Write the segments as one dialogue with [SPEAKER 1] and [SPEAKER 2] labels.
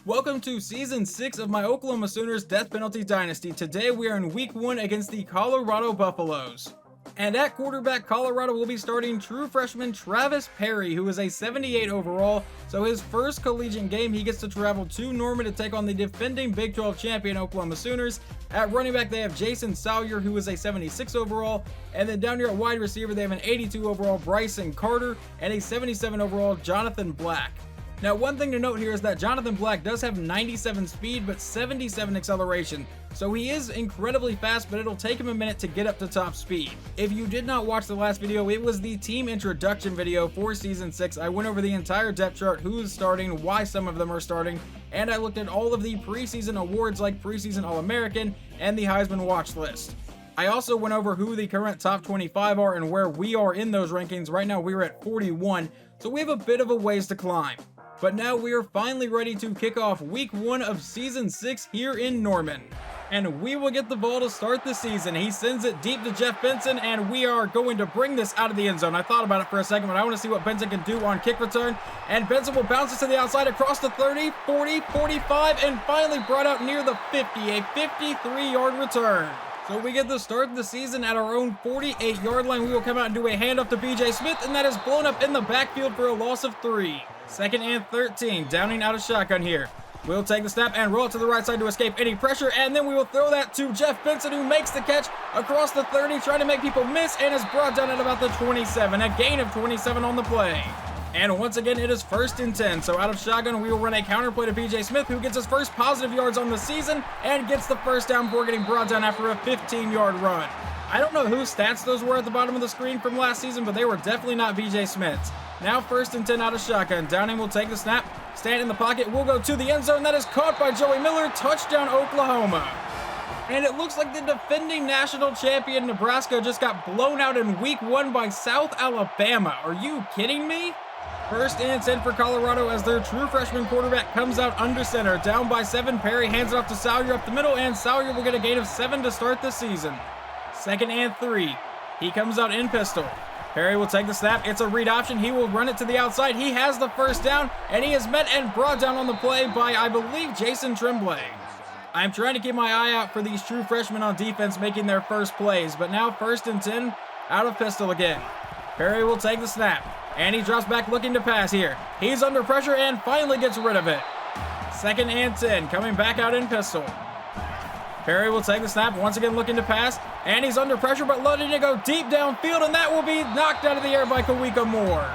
[SPEAKER 1] Welcome to Season 6 of my Oklahoma Sooners Death Penalty Dynasty. Today we are in Week 1 against the Colorado Buffaloes. And at quarterback, Colorado will be starting true freshman Travis Perry, who is a 78 overall. So his first collegiate game, he gets to travel to Norman to take on the defending Big 12 champion Oklahoma Sooners. At running back, they have Jason Sawyer, who is a 76 overall. And then down here at wide receiver, they have an 82 overall Bryson Carter and a 77 overall Jonathan Black. Now, one thing to note here is that Jonathan Black does have 97 speed, but 77 acceleration. So he is incredibly fast, but it'll take him a minute to get up to top speed. If you did not watch the last video, it was the team introduction video for Season 6. I went over the entire depth chart, who's starting, why some of them are starting, and I looked at all of the preseason awards like preseason All-American and the Heisman watch list. I also went over who the current top 25 are and where we are in those rankings. Right now, we're at 41, so we have a bit of a ways to climb. But now we are finally ready to kick off Week 1 of Season 6 here in Norman. And we will get the ball to start the season. He sends it deep to Jeff Benson, and we are going to bring this out of the end zone. I thought about it for a second, but I want to see what Benson can do on kick return. And Benson will bounce it to the outside across the 30, 40, 45, and finally brought out near the 50, a 53-yard return. So we get to start the season at our own 48-yard line. We will come out and do a handoff to BJ Smith, and that is blown up in the backfield for a loss of 3. Second and 13, Downing out of shotgun here. We'll take the snap and roll it to the right side to escape any pressure, and then we will throw that to Jeff Benson, who makes the catch across the 30, trying to make people miss, and is brought down at about the 27, a gain of 27 on the play. And once again, it is 1st and 10, so out of shotgun, we will run a counter play to BJ Smith, who gets his first positive yards on the season, and gets the first down before getting brought down after a 15-yard run. I don't know whose stats those were at the bottom of the screen from last season, but they were definitely not BJ Smith's. Now 1st and 10 out of shotgun. Downing will take the snap, stand in the pocket, will go to the end zone. That is caught by Joey Miller. Touchdown, Oklahoma. And it looks like the defending national champion Nebraska just got blown out in Week 1 by South Alabama. Are you kidding me? 1st and 10 for Colorado as their true freshman quarterback comes out under center. Down by 7, Perry hands it off to Sawyer up the middle, and Sawyer will get a gain of 7 to start the season. 2nd and 3. He comes out in pistol. Perry will take the snap. It's a read option. He will run it to the outside. He has the first down, and he is met and brought down on the play by, I believe, Jason Tremblay. I'm trying to keep my eye out for these true freshmen on defense making their first plays, but now 1st and 10 out of pistol again. Perry will take the snap, and he drops back looking to pass here. He's under pressure and finally gets rid of it. 2nd and 10, coming back out in pistol. Perry will take the snap, once again looking to pass, and he's under pressure, but letting it go deep downfield, and that will be knocked out of the air by Kawika Moore.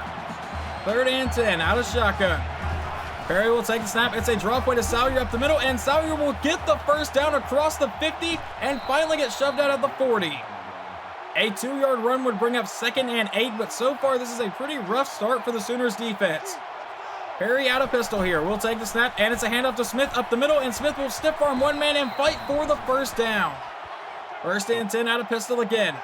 [SPEAKER 1] 3rd and 10, out of shotgun. Perry will take the snap. It's a draw play to Sawyer up the middle, and Sawyer will get the first down across the 50, and finally get shoved out at the 40. A 2-yard run would bring up 2nd and 8, but so far this is a pretty rough start for the Sooners defense. Perry out of pistol here. We'll take the snap, and it's a handoff to Smith up the middle, and Smith will stiff arm one man and fight for the first down. 1st and 10 out of pistol again.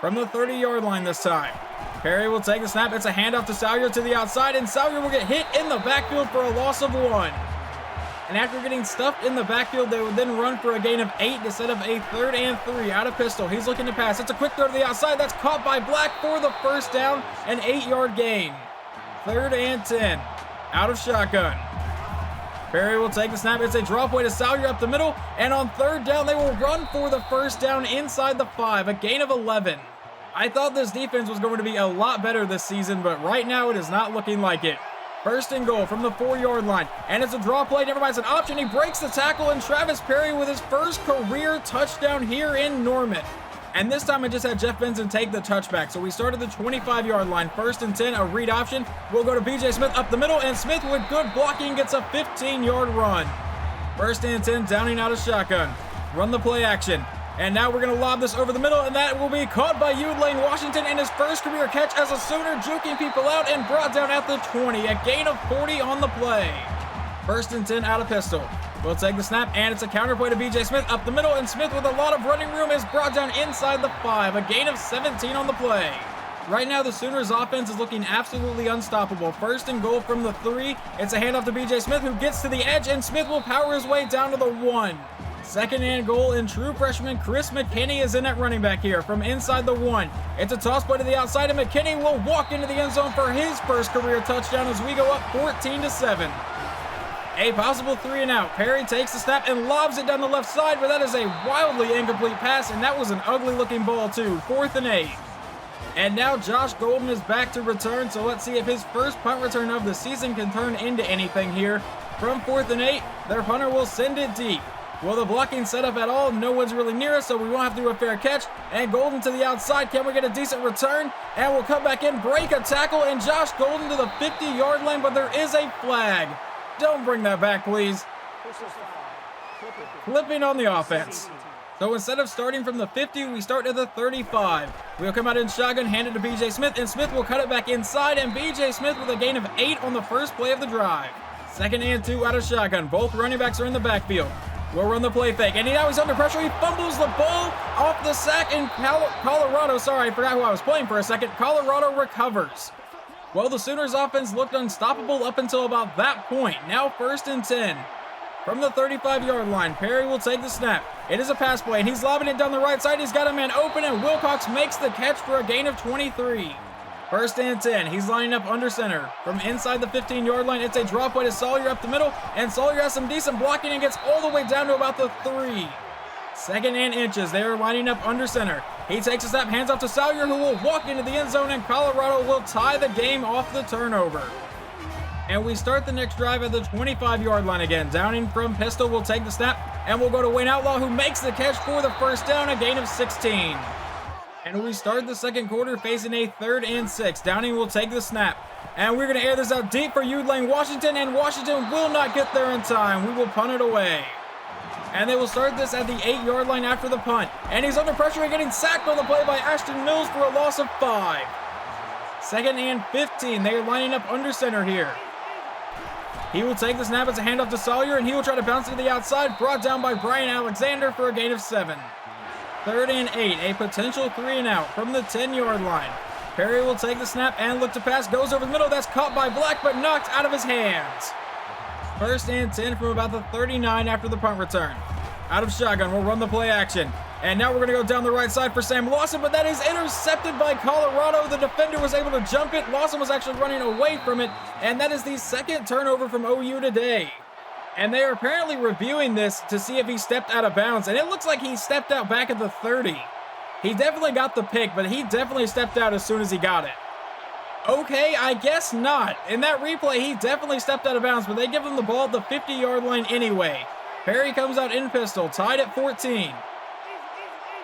[SPEAKER 1] From the 30-yard line this time. Perry will take the snap. It's a handoff to Sawyer to the outside, and Sawyer will get hit in the backfield for a loss of 1. And after getting stuffed in the backfield, they would then run for a gain of 8 to set up a 3rd and 3 out of pistol. He's looking to pass. It's a quick throw to the outside. That's caught by Black for the first down, an 8-yard gain. 3rd and 10. Out of shotgun. Perry will take the snap. It's a draw play to Sawyer up the middle, and on 3rd down, they will run for the first down inside the 5, a gain of 11. I thought this defense was going to be a lot better this season, but right now it is not looking like it. 1st and goal from the 4-yard line, and it's a draw play. Never mind, it's an option. He breaks the tackle, and Travis Perry with his first career touchdown here in Norman. And this time I just had Jeff Benson take the touchback. So we started the 25-yard line. 1st and 10, a read option. We'll go to BJ Smith up the middle, and Smith with good blocking gets a 15-yard run. 1st and 10, Downing out of shotgun. Run the play action. And now we're going to lob this over the middle, and that will be caught by Lane Washington in his first career catch as a Sooner, juking people out and brought down at the 20. A gain of 40 on the play. 1st and 10 out of pistol. We'll take the snap, and it's a counter play to BJ Smith up the middle, and Smith with a lot of running room is brought down inside the 5, a gain of 17 on the play. Right now, the Sooners offense is looking absolutely unstoppable. 1st and goal from the 3. It's a handoff to BJ Smith, who gets to the edge, and Smith will power his way down to the 1. 2nd and goal, and true freshman Chris McKinney is in at running back here from inside the 1. It's a toss play to the outside, and McKinney will walk into the end zone for his first career touchdown as we go up 14-7. A possible 3 and out. Perry takes the snap and lobs it down the left side, but that is a wildly incomplete pass, and that was an ugly looking ball too. 4th and 8. And now Josh Golden is back to return, so let's see if his first punt return of the season can turn into anything here. From 4th and 8, their punter will send it deep. Will the blocking set up at all? No one's really near us, so we won't have to do a fair catch. And Golden to the outside. Can we get a decent return? And we'll come back in, break a tackle, and Josh Golden to the 50-yard line, but there is a flag. Don't bring that back, please. Flipping on the offense. So instead of starting from the 50, we start at the 35. We'll come out in shotgun, hand it to B.J. Smith, and Smith will cut it back inside, and B.J. Smith with a gain of 8 on the first play of the drive. 2nd and 2 out of shotgun. Both running backs are in the backfield. We'll run the play fake, and now he's under pressure. He fumbles the ball off the sack, and Colorado, sorry, I forgot who I was playing for a second. Colorado recovers. Well, the Sooners offense looked unstoppable up until about that point. Now 1st and 10. From the 35-yard line, Perry will take the snap. It is a pass play, and he's lobbing it down the right side. He's got a man open, and Wilcox makes the catch for a gain of 23. 1st and 10. He's lining up under center. From inside the 15-yard line, it's a draw play to Sawyer up the middle, and Sawyer has some decent blocking and gets all the way down to about the 3. 2nd and inches. They are lining up under center. He takes a snap, hands off to Sawyer, who will walk into the end zone, and Colorado will tie the game off the turnover. And we start the next drive at the 25-yard line again. Downing from pistol will take the snap, and we'll go to Wayne Outlaw, who makes the catch for the first down, a gain of 16. And we start the second quarter facing a 3rd and 6. Downing will take the snap. And we're going to air this out deep for Yude Lane Washington, and Washington will not get there in time. We will punt it away. And they will start this at the 8-yard line after the punt. And he's under pressure and getting sacked on the play by Ashton Mills for a loss of 5. 2nd and 15. They are lining up under center here. He will take the snap as a handoff to Sawyer, and he will try to bounce it to the outside, brought down by Brian Alexander for a gain of 7. 3rd and 8, a potential 3 and out from the 10-yard line. Perry will take the snap and look to pass, goes over the middle, that's caught by Black, but knocked out of his hands. 1st and 10 from about the 39 after the punt return. Out of shotgun, we'll run the play action. And now we're going to go down the right side for Sam Lawson, but that is intercepted by Colorado. The defender was able to jump it. Lawson was actually running away from it, and that is the 2nd turnover from OU today. And they are apparently reviewing this to see if he stepped out of bounds, and it looks like he stepped out back at the 30. He definitely got the pick, but he definitely stepped out as soon as he got it. Okay, I guess not. In that replay, he definitely stepped out of bounds, but they give him the ball at the 50-yard line anyway. Perry comes out in pistol, tied at 14.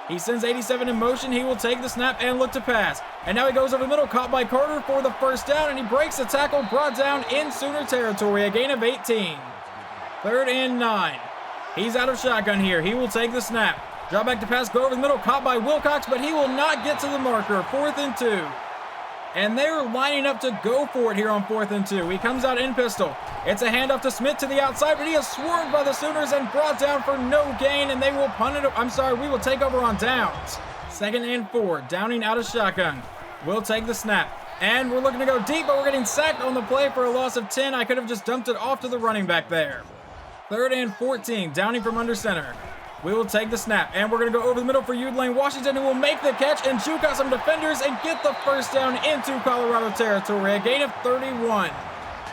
[SPEAKER 1] He sends 87 in motion. He will take the snap and look to pass. And now he goes over the middle, caught by Carter for the first down, and he breaks the tackle, brought down in Sooner territory, a gain of 18. 3rd and 9. He's out of shotgun here. He will take the snap. Drop back to pass, go over the middle, caught by Wilcox, but he will not get to the marker. 4th and 2. And they're lining up to go for it here on 4th and 2. He comes out in pistol. It's a handoff to Smith to the outside, but he is swerved by the Sooners and brought down for no gain, and they will punt it. We will take over on downs. 2nd and 4. Downing out of shotgun. We'll take the snap. And we're looking to go deep, but we're getting sacked on the play for a loss of 10. I could have just dumped it off to the running back there. 3rd and 14. Downing from under center. We will take the snap, and we're going to go over the middle for Yude Lane Washington, who will make the catch and juke out some defenders and get the first down into Colorado territory, a gain of 31.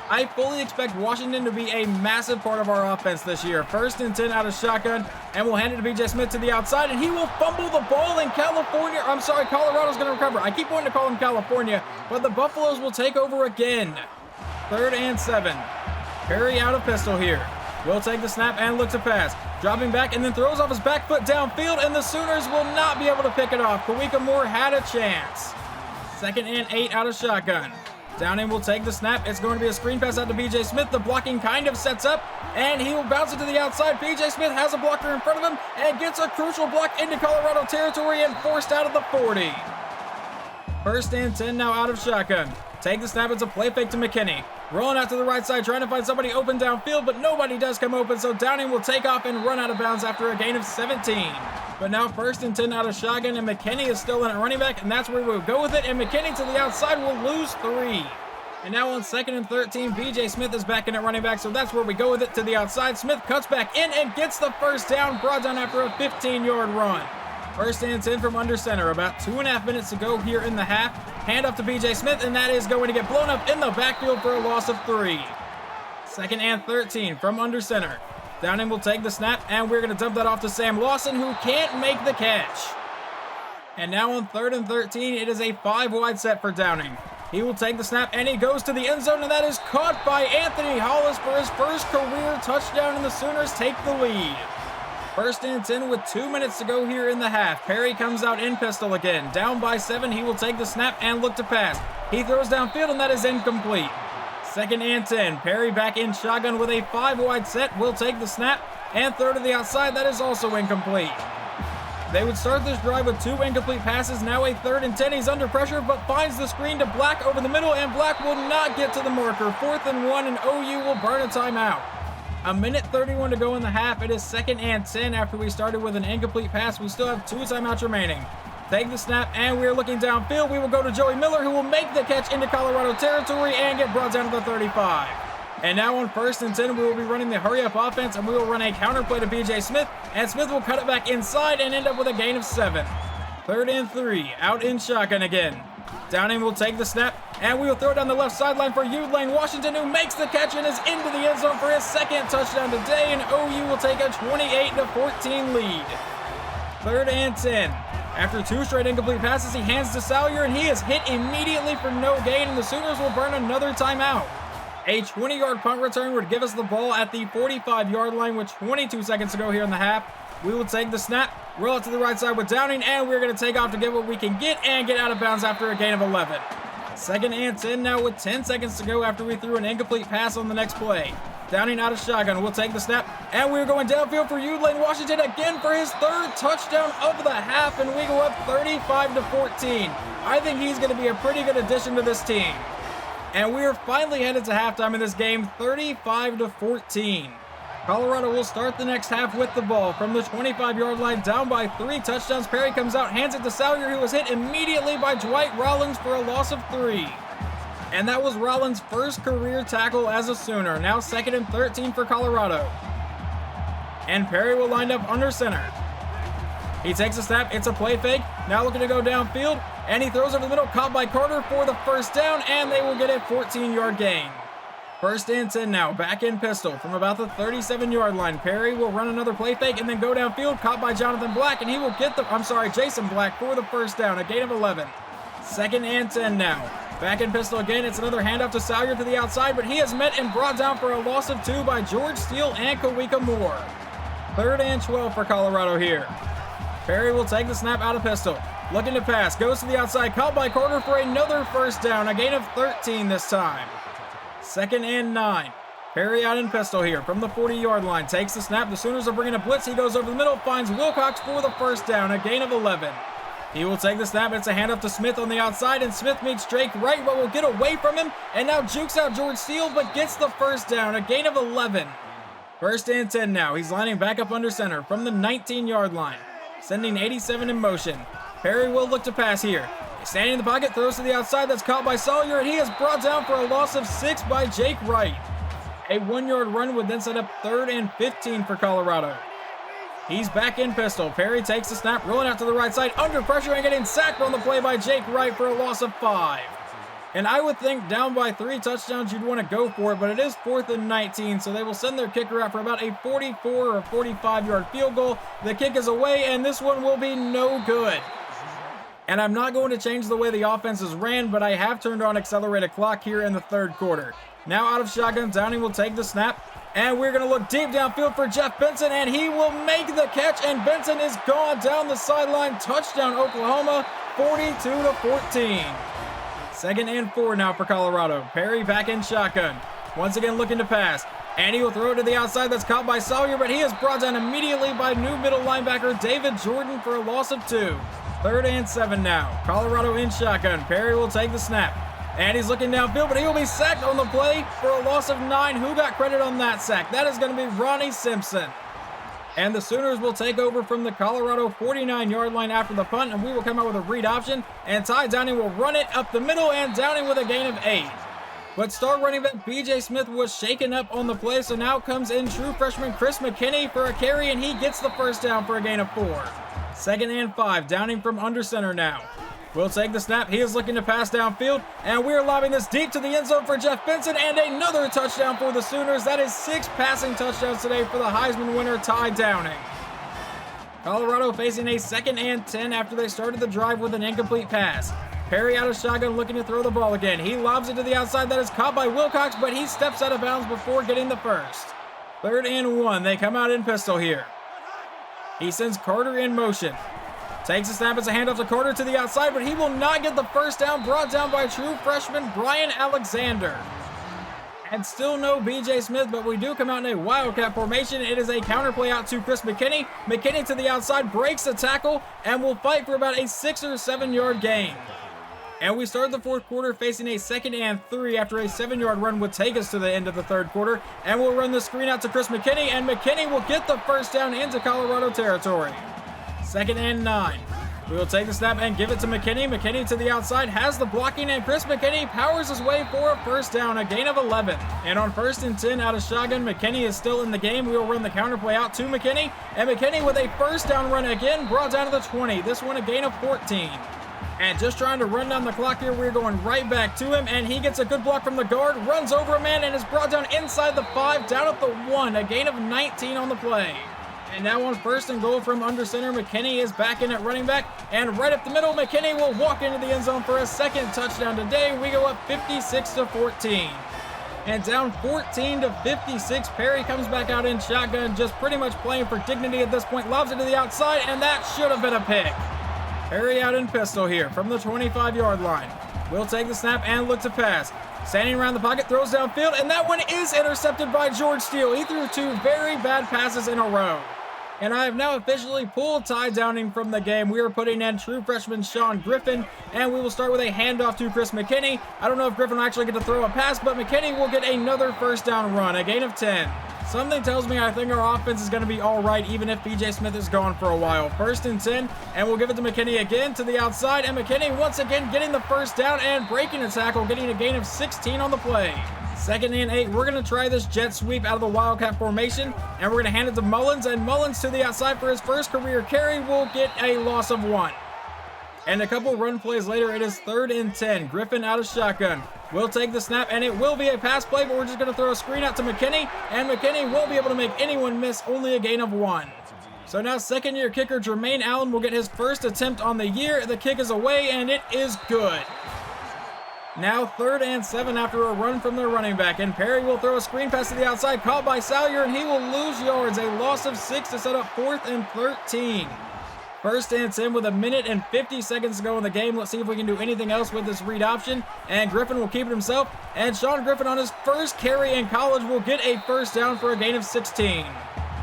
[SPEAKER 1] I fully expect Washington to be a massive part of our offense this year. 1st and 10 out of shotgun, and we'll hand it to B.J. Smith to the outside, and he will fumble the ball, and Colorado's going to recover. I keep wanting to call him California, but the Buffaloes will take over again. 3rd and 7. Perry out of pistol here. Will take the snap and look to pass. Dropping back and then throws off his back foot downfield, and the Sooners will not be able to pick it off. Kawika Moore had a chance. 2nd and 8 out of shotgun. Downing will take the snap. It's going to be a screen pass out to B.J. Smith. The blocking kind of sets up, and he will bounce it to the outside. B.J. Smith has a blocker in front of him and gets a crucial block into Colorado territory and forced out of the 40. 1st and 10 now out of shotgun. Take the snap. It's a play fake to McKinney. Rolling out to the right side, trying to find somebody open downfield, but nobody does come open, so Downing will take off and run out of bounds after a gain of 17. But now 1st and 10 out of shotgun, and McKinney is still in at running back, and that's where we'll go with it, and McKinney to the outside will lose 3. And now on 2nd and 13, B.J. Smith is back in at running back, so that's where we go with it to the outside. Smith cuts back in and gets the first down, brought down after a 15-yard run. 1st and 10 from under center. About 2.5 minutes to go here in the half. Hand off to B.J. Smith, and that is going to get blown up in the backfield for a loss of 3. 2nd and 13 from under center. Downing will take the snap, and we're going to dump that off to Sam Lawson, who can't make the catch. And now on 3rd and 13, it is a 5-wide set for Downing. He will take the snap, and he goes to the end zone, and that is caught by Anthony Hollis for his first career touchdown, and the Sooners take the lead. 1st and 10 with 2 minutes to go here in the half. Perry comes out in pistol again. Down by 7, he will take the snap and look to pass. He throws downfield, and that is incomplete. 2nd and 10. Perry back in shotgun with a 5-wide set. Will take the snap, and throw to the outside. That is also incomplete. They would start this drive with 2 incomplete passes. Now a 3rd and 10. He's under pressure, but finds the screen to Black over the middle, and Black will not get to the marker. 4th and 1, and OU will burn a timeout. 1:31 to go in the half. It is 2nd and 10 after we started with an incomplete pass. We still have 2 timeouts remaining. Take the snap, and we are looking downfield. We will go to Joey Miller, who will make the catch into Colorado territory and get brought down to the 35. And now on 1st and 10, we will be running the hurry-up offense, and we will run a counter play to B.J. Smith, and Smith will cut it back inside and end up with a gain of 7. 3rd and 3, out in shotgun again. Downing will take the snap, and we will throw it down the left sideline for Lane Washington, who makes the catch and is into the end zone for his 2nd touchdown today, and OU will take a 28-14 lead. 3rd and 10. After 2 straight incomplete passes, he hands to Salyer, and he is hit immediately for no gain, and the Sooners will burn another timeout. A 20-yard punt return would give us the ball at the 45-yard line with 22 seconds to go here in the half. We will take the snap, roll it to the right side with Downing, and we're going to take off to get what we can get and get out of bounds after a gain of 11. 2nd and 10 now with 10 seconds to go after we threw an incomplete pass on the next play. Downing out of shotgun will take the snap, and we're going downfield for Lane Washington again for his 3rd touchdown of the half, and we go up 35-14. I think he's going to be a pretty good addition to this team. And we are finally headed to halftime in this game, 35-14. Colorado will start the next half with the ball from the 25-yard line, down by 3 touchdowns. Perry comes out, hands it to Salyer, who was hit immediately by Dwight Rollins for a loss of 3. And that was Rollins' first career tackle as a Sooner. Now 2nd and 13 for Colorado. And Perry will line up under center. He takes a snap, it's a play fake, now looking to go downfield, and he throws over the middle, caught by Carter for the 1st down, and they will get a 14-yard gain. 1st and 10 now, back in pistol from about the 37-yard line. Perry will run another play fake and then go downfield, caught by Jonathan Black, and he will get Jason Black for the 1st down, a gain of 11. 2nd and 10 now. Back in pistol again, it's another handoff to Salyer to the outside, but he is met and brought down for a loss of 2 by George Steele and Kawika Moore. 3rd and 12 for Colorado here. Perry will take the snap out of pistol. Looking to pass, goes to the outside, caught by Carter for another 1st down, a gain of 13 this time. 2nd and 9. Perry out in pistol here from the 40-yard line. Takes the snap. The Sooners are bringing a blitz. He goes over the middle, finds Wilcox for the 1st down, a gain of 11. He will take the snap. It's a handoff to Smith on the outside, and Smith meets Drake right, but will get away from him, and now jukes out George Steele, but gets the 1st down, a gain of 11. 1st and 10 now. He's lining back up under center from the 19-yard line, sending 87 in motion. Perry will look to pass here. Standing in the pocket, throws to the outside, that's caught by Salyer, and he is brought down for a loss of 6 by Jake Wright. A 1-yard run would then set up 3rd and 15 for Colorado. He's back in pistol. Perry takes the snap, rolling out to the right side, under pressure and getting sacked on the play by Jake Wright for a loss of 5. And I would think down by 3 touchdowns you'd want to go for it, but it is 4th and 19, so they will send their kicker out for about a 44 or 45-yard field goal. The kick is away, and this one will be no good. And I'm not going to change the way the offense is ran, but I have turned on accelerated clock here in the 3rd quarter. Now out of shotgun, Downing will take the snap, and we're going to look deep downfield for Jeff Benson, and he will make the catch, and Benson is gone down the sideline. Touchdown, Oklahoma, 42-14. 2nd and 4 now for Colorado. Perry back in shotgun. Once again looking to pass, and he will throw it to the outside. That's caught by Salyer, but he is brought down immediately by new middle linebacker David Jordan for a loss of 2. 3rd and 7 now. Colorado in shotgun. Perry will take the snap. And he's looking downfield, but he will be sacked on the play for a loss of 9. Who got credit on that sack? That is going to be Ronnie Simpson. And the Sooners will take over from the Colorado 49-yard line after the punt, and we will come out with a read option. And Ty Downing will run it up the middle, and Downing with a gain of 8. But star running back B.J. Smith was shaken up on the play, so now comes in true freshman Chris McKinney for a carry, and he gets the 1st down for a gain of 4. 2nd and 5, Downing from under center now. will take the snap. He is looking to pass downfield, and we're lobbing this deep to the end zone for Jeff Benson, and another touchdown for the Sooners. That is 6 passing touchdowns today for the Heisman winner, Ty Downing. Colorado facing a 2nd and 10 after they started the drive with an incomplete pass. Perry out of shotgun looking to throw the ball again. He lobs it to the outside. That is caught by Wilcox, but he steps out of bounds before getting the first. 3rd and 1. They come out in pistol here. He sends Carter in motion. Takes a snap as a handoff to Carter to the outside, but he will not get the first down, brought down by true freshman Brian Alexander. And still no BJ Smith, but we do come out in a wildcat formation. It is a counter play out to Chris McKinney. McKinney to the outside, breaks the tackle, and will fight for about a 6 or 7 yard gain. And we start the 4th quarter facing a 2nd and 3 after a 7-yard run would take us to the end of the 3rd quarter. And we'll run the screen out to Chris McKinney, and McKinney will get the first down into Colorado territory. 2nd and 9. We will take the snap and give it to McKinney. McKinney to the outside, has the blocking, and Chris McKinney powers his way for a first down, a gain of 11. And on 1st and 10 out of shotgun, McKinney is still in the game. We will run the counter play out to McKinney, and McKinney with a first down run again, brought down to the 20. This one a gain of 14. And just trying to run down the clock here, we're going right back to him, and he gets a good block from the guard, runs over a man, and is brought down inside the 5, down at the 1, a gain of 19 on the play. And now on 1st and goal from under center, McKinney is back in at running back, and right up the middle, McKinney will walk into the end zone for a 2nd touchdown today. We go up 56-14. And down 14-56, Perry comes back out in shotgun, just pretty much playing for dignity at this point, lobs it to the outside, and that should have been a pick. Perry out in pistol here from the 25-yard line. Will take the snap and look to pass. Standing around the pocket, throws downfield, and that one is intercepted by George Steele. He threw 2 very bad passes in a row. And I have now officially pulled Ty Downing from the game. We are putting in true freshman Sean Griffin, and we will start with a handoff to Chris McKinney. I don't know if Griffin will actually get to throw a pass, but McKinney will get another first down run, a gain of 10. Something tells me I think our offense is going to be all right, even if BJ Smith is gone for a while. 1st and 10, and we'll give it to McKinney again to the outside, and McKinney once again getting the first down and breaking a tackle, getting a gain of 16 on the play. 2nd and 8, we're going to try this jet sweep out of the wildcat formation, and we're going to hand it to Mullins, and Mullins to the outside for his first career carry will get a loss of 1. And a couple run plays later, it is 3rd and 10. Griffin out of shotgun. Will take the snap, and it will be a pass play, but we're just going to throw a screen out to McKinney, and McKinney won't be able to make anyone miss, only a gain of 1. So now 2nd-year kicker Jermaine Allen will get his first attempt on the year. The kick is away, and it is good. Now 3rd and 7 after a run from their running back, and Perry will throw a screen pass to the outside, caught by Salyer, and he will lose yards. A loss of 6 to set up 4th and 13. 1st and 10 with 1 minute and 50 seconds to go in the game. Let's see if we can do anything else with this read option. And Griffin will keep it himself. And Sean Griffin on his first carry in college will get a first down for a gain of 16.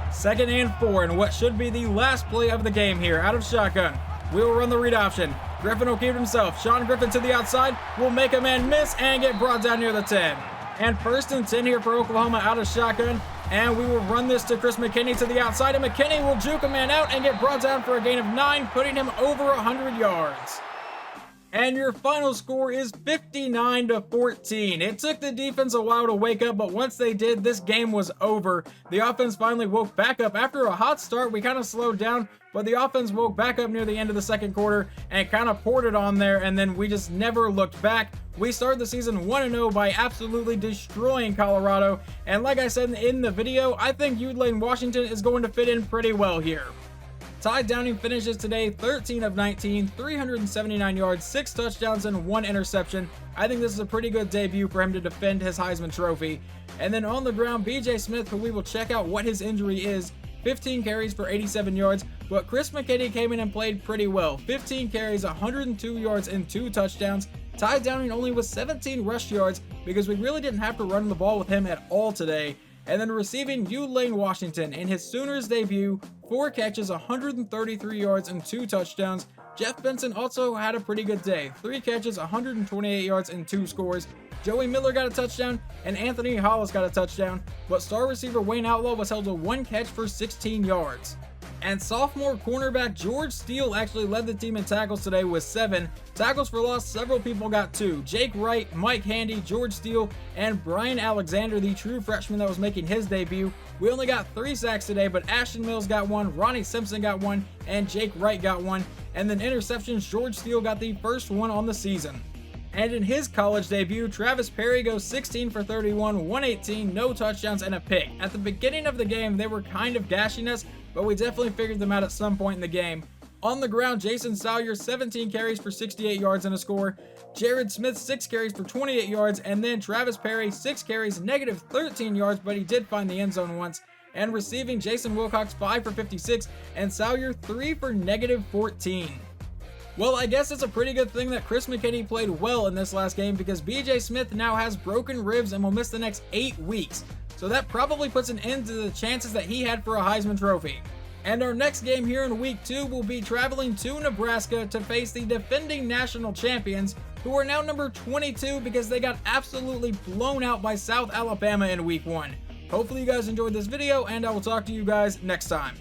[SPEAKER 1] 2nd and 4, and what should be the last play of the game here. Out of shotgun, we will run the read option. Griffin will keep it himself. Sean Griffin to the outside will make a man miss and get brought down near the 10. And 1st and 10 here for Oklahoma out of shotgun. And we will run this to Chris McKinney to the outside, and McKinney will juke a man out and get brought down for a gain of 9, putting him over 100 yards. And your final score is 59-14. It took the defense a while to wake up, but once they did, this game was over. The offense finally woke back up. After a hot start, we kind of slowed down, but the offense woke back up near the end of the 2nd quarter and kind of poured it on there, and then we just never looked back. We started the season 1-0 by absolutely destroying Colorado, and like I said in the video, I think Eugene Washington is going to fit in pretty well here. Ty Downing finishes today 13 of 19, 379 yards, 6 touchdowns, and 1 interception. I think this is a pretty good debut for him to defend his Heisman Trophy. And then on the ground, BJ Smith, who we will check out what his injury is, 15 carries for 87 yards, but Chris McKinney came in and played pretty well. 15 carries, 102 yards, and 2 touchdowns. Ty Downing only with 17 rush yards because we really didn't have to run the ball with him at all today. And then receiving Eugene Washington in his Sooners debut, 4 catches, 133 yards, and 2 touchdowns. Jeff Benson also had a pretty good day. 3 catches, 128 yards, and 2 scores. Joey Miller got a touchdown, and Anthony Hollis got a touchdown, but star receiver Wayne Outlaw was held to 1 catch for 16 yards. And sophomore cornerback George Steele actually led the team in tackles today with 7. Tackles for loss, several people got 2. Jake Wright, Mike Handy, George Steele, and Brian Alexander, the true freshman that was making his debut. We only got 3 sacks today, but Ashton Mills got 1, Ronnie Simpson got 1, and Jake Wright got 1. And then interceptions, George Steele got the first one on the season. And in his college debut, Travis Perry goes 16 for 31, 118, no touchdowns, and a pick. At the beginning of the game, they were kind of gashing us, but we definitely figured them out at some point in the game. On the ground, Jason Sawyer, 17 carries for 68 yards and a score. Jared Smith, 6 carries for 28 yards. And then Travis Perry, 6 carries, negative 13 yards, but he did find the end zone once. And receiving, Jason Wilcox, 5 for 56, and Sawyer, 3 for negative 14. Well, I guess it's a pretty good thing that Chris McKinney played well in this last game because BJ Smith now has broken ribs and will miss the next 8 weeks. So that probably puts an end to the chances that he had for a Heisman Trophy. And our next game here in week 2 will be traveling to Nebraska to face the defending national champions, who are now number 22 because they got absolutely blown out by South Alabama in week 1. Hopefully you guys enjoyed this video, and I will talk to you guys next time.